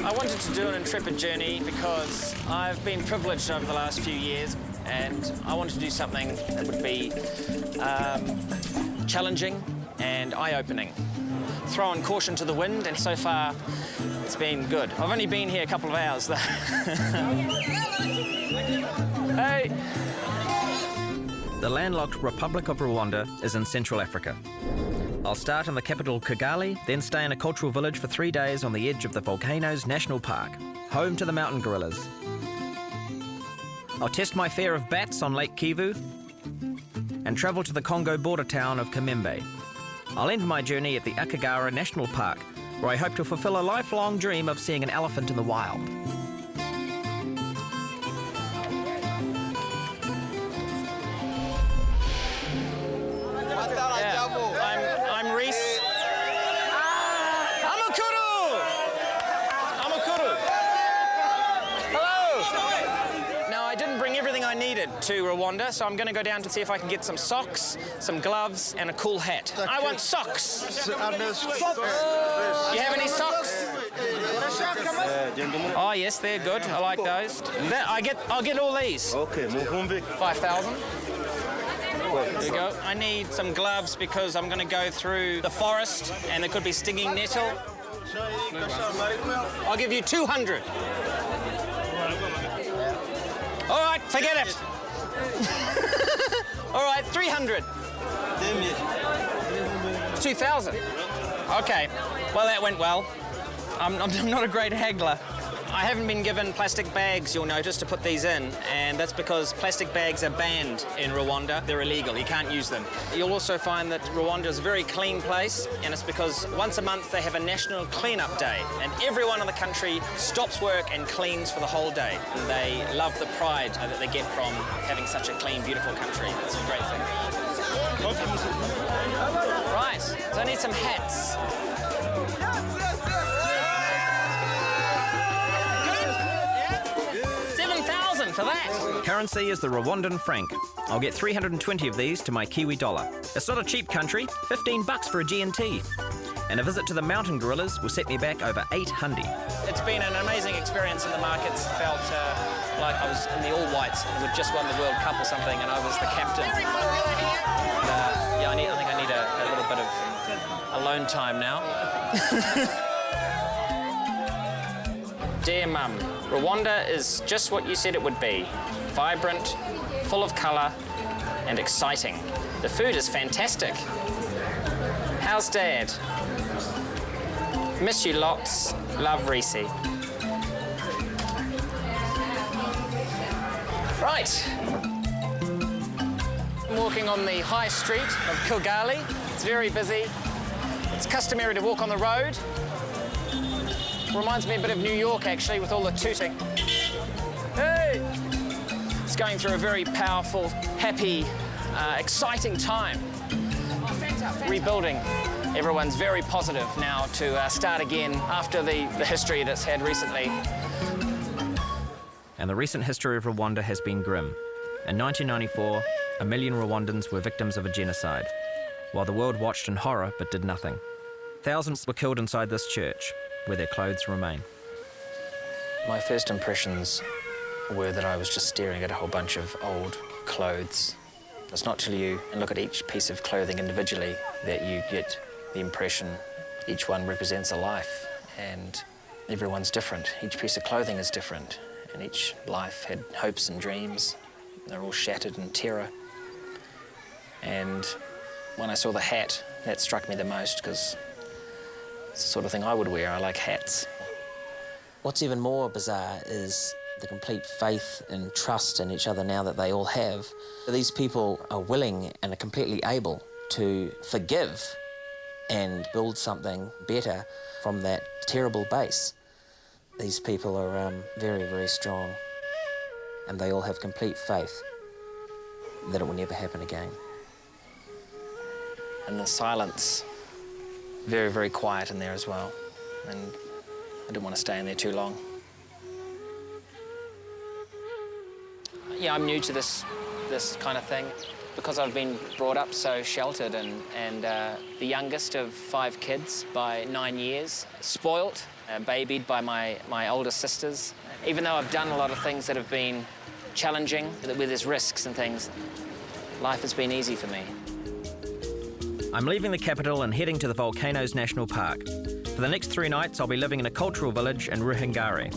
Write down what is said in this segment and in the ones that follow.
I wanted to do an Intrepid journey because I've been privileged over the last few years, and I wanted to do something that would be challenging and eye-opening. Throwing caution to the wind, and so far it's been good. I've only been here a couple of hours though. Hey! The landlocked Republic of Rwanda is in Central Africa. I'll start in the capital Kigali, then stay in a cultural village for 3 days on the edge of the Volcanoes National Park, home to the mountain gorillas. I'll test my fare of bats on Lake Kivu and travel to the Congo border town of Kamembe. I'll end my journey at the Akagera National Park, where I hope to fulfill a lifelong dream of seeing an elephant in the wild. I'm Rhys. Hello! Now, I didn't bring everything I needed to Rwanda, so I'm going to go down to see if I can get some socks, some gloves, and a cool hat. I want socks! You have any socks? Oh, yes, they're good. I like those. I'll get all these. Okay, 5,000. There we go. I need some gloves because I'm going to go through the forest and there could be stinging nettle. I'll give you 200. All right, forget it. All right, 300. 2,000. Okay, well, that went well. I'm not a great haggler. I haven't been given plastic bags, you'll notice, to put these in, and that's because plastic bags are banned in Rwanda. They're illegal, you can't use them. You'll also find that Rwanda is a very clean place, and it's because once a month they have a national clean-up day, and everyone in the country stops work and cleans for the whole day. And they love the pride that they get from having such a clean, beautiful country. It's a great thing. Right, so I need some hats. 7,000 for that. Currency is the Rwandan franc. I'll get 320 of these to my Kiwi dollar. It's not a cheap country, $15 for a G&T. And a visit to the mountain gorillas will set me back over 800. It's been an amazing experience in the markets. Felt like I was in the All Whites and we'd just won the World Cup or something, and I was the captain. Yeah, I think I need a little bit of alone time now. Dear Mum, Rwanda is just what you said it would be. Vibrant, full of colour, and exciting. The food is fantastic. How's Dad? Miss you lots. Love, Rhys. Right. I'm walking on the high street of Kigali. It's very busy. It's customary to walk on the road. Reminds me a bit of New York, actually, with all the tooting. Hey! It's going through a very powerful, happy, exciting time. Rebuilding. Everyone's very positive now to start again after the history that's had recently. And the recent history of Rwanda has been grim. In 1994, 1 million Rwandans were victims of a genocide, while the world watched in horror but did nothing. Thousands were killed inside this church, where their clothes remain. My first impressions were that I was just staring at a whole bunch of old clothes. It's not till you look at each piece of clothing individually that you get the impression each one represents a life, and everyone's different. Each piece of clothing is different, and each life had hopes and dreams. They're all shattered in terror. And when I saw the hat, that struck me the most, because it's the sort of thing I would wear. I like hats. What's even more bizarre is the complete faith and trust in each other now that they all have. These people are willing and are completely able to forgive and build something better from that terrible base. These people are very, very strong, and they all have complete faith that it will never happen again. And the silence, very, very quiet in there as well. And I didn't want to stay in there too long. Yeah, I'm new to this kind of thing. because I've been brought up so sheltered and the youngest of 5 kids by 9 years, spoilt, babied by my older sisters. Even though I've done a lot of things that have been challenging, where there's risks and things, life has been easy for me. I'm leaving the capital and heading to the Volcanoes National Park. For the next 3 nights, I'll be living in a cultural village in Ruhengari.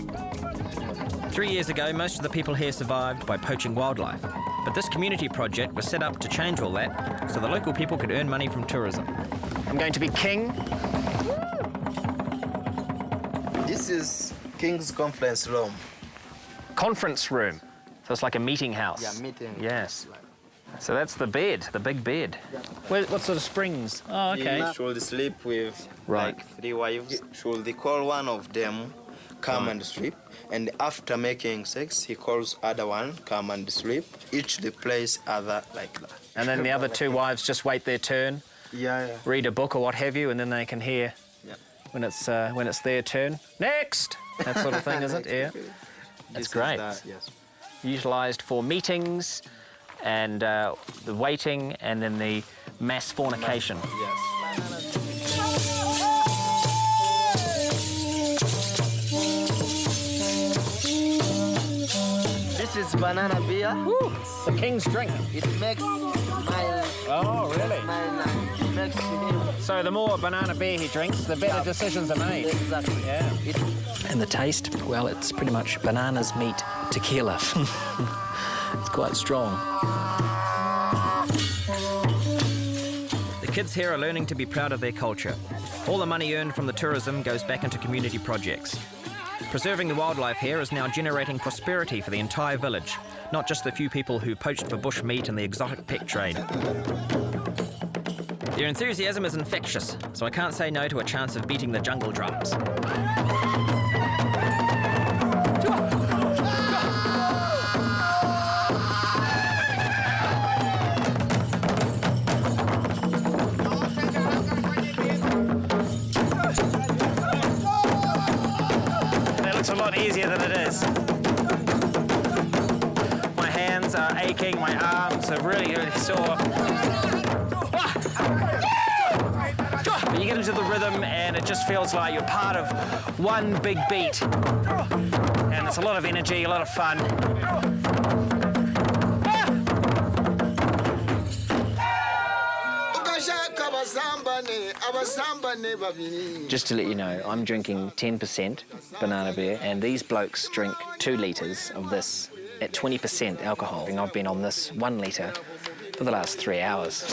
3 years ago, most of the people here survived by poaching wildlife. But this community project was set up to change all that so the local people could earn money from tourism. I'm going to be king. This is King's Conference Room. Conference room. So it's like a meeting house. Yeah, meeting. Yes. So that's the bed, the big bed. What sort of springs? Oh, okay. He should sleep with Right. like 3 wives. Should they call one of them, come and sleep, and after making sex, he calls other one, come and sleep. Each they place other like that. And then the other 2 wives just wait their turn, Yeah. read a book or what have you, and then they can hear Yeah. when it's their turn. Next! That sort of thing, is it? Yeah. That's This is great. yes. Utilised for meetings and the waiting and then the mass fornication. Yes. This is banana beer. The king's drink. It makes my Oh, really? it makes him So the more banana beer he drinks, the better decisions are made. exactly. Yeah. It And the taste, well, it's pretty much bananas meet tequila. It's quite strong. The kids here are learning to be proud of their culture. All the money earned from the tourism goes back into community projects. Preserving the wildlife here is now generating prosperity for the entire village, not just the few people who poached for bush meat and the exotic pet trade. Their enthusiasm is infectious, so I can't say no to a chance of beating the jungle drums. That looks a lot easier than it is. My hands are aching, my arms are really, really sore. But you get into the rhythm and it just feels like you're part of one big beat. And it's a lot of energy, a lot of fun. Just to let you know, I'm drinking 10% banana beer, and these blokes drink 2 litres of this at 20% alcohol. And I've been on this 1 litre for the last 3 hours.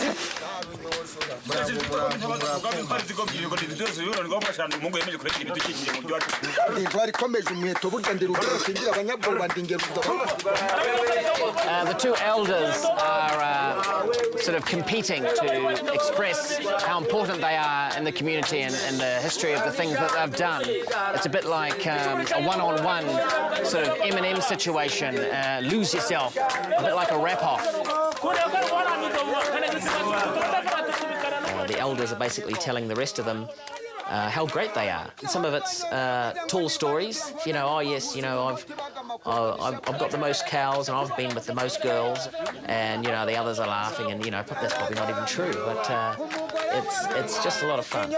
The 2 elders are sort of competing to express how important they are in the community and the history of the things that they've done. It's a bit like a one-on-one sort of M&M situation, lose yourself, a bit like a rap-off. The elders are basically telling the rest of them how great they are. Some of it's tall stories. You know, oh yes, you know, I've got the most cows and I've been with the most girls, and you know the others are laughing, and you know that's probably not even true, but it's just a lot of fun.